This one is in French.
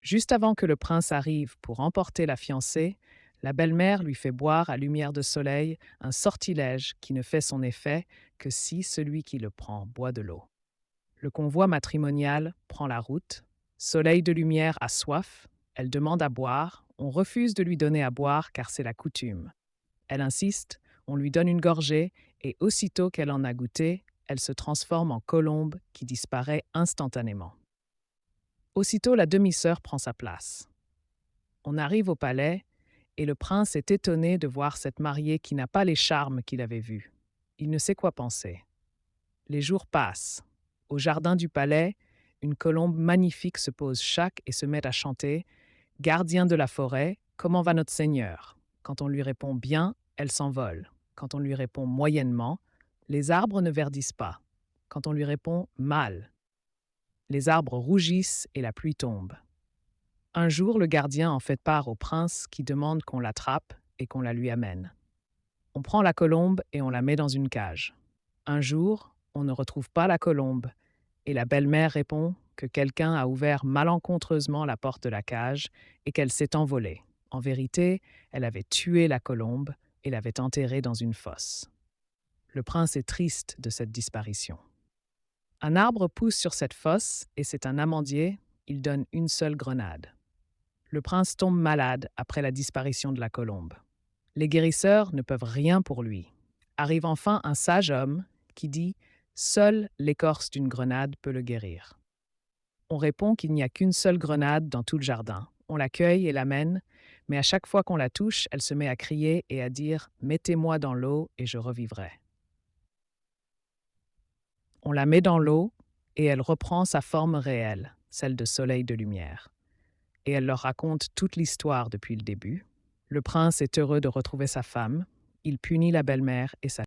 Juste avant que le prince arrive pour emporter la fiancée, la belle-mère lui fait boire à lumière de soleil un sortilège qui ne fait son effet que si celui qui le prend boit de l'eau. Le convoi matrimonial prend la route. Soleil de lumière a soif, elle demande à boire, on refuse de lui donner à boire car c'est la coutume. Elle insiste, on lui donne une gorgée et aussitôt qu'elle en a goûté, elle se transforme en colombe qui disparaît instantanément. Aussitôt la demi-sœur prend sa place. On arrive au palais et le prince est étonné de voir cette mariée qui n'a pas les charmes qu'il avait vus. Il ne sait quoi penser. Les jours passent. Au jardin du palais, une colombe magnifique se pose chaque et se met à chanter « Gardien de la forêt, comment va notre seigneur ?» Quand on lui répond bien, elle s'envole. Quand on lui répond moyennement, les arbres ne verdissent pas. Quand on lui répond mal, les arbres rougissent et la pluie tombe. Un jour, le gardien en fait part au prince qui demande qu'on l'attrape et qu'on la lui amène. On prend la colombe et on la met dans une cage. Un jour, on ne retrouve pas la colombe et la belle-mère répond que quelqu'un a ouvert malencontreusement la porte de la cage et qu'elle s'est envolée. En vérité, elle avait tué la colombe et l'avait enterrée dans une fosse. Le prince est triste de cette disparition. Un arbre pousse sur cette fosse et c'est un amandier, il donne une seule grenade. Le prince tombe malade après la disparition de la colombe. Les guérisseurs ne peuvent rien pour lui. Arrive enfin un sage homme qui dit « Seule l'écorce d'une grenade peut le guérir ». On répond qu'il n'y a qu'une seule grenade dans tout le jardin. On l'accueille et l'amène, mais à chaque fois qu'on la touche, elle se met à crier et à dire « Mettez-moi dans l'eau et je revivrai ». On la met dans l'eau et elle reprend sa forme réelle, celle de soleil de lumière. Et elle leur raconte toute l'histoire depuis le début. Le prince est heureux de retrouver sa femme. Il punit la belle-mère et sa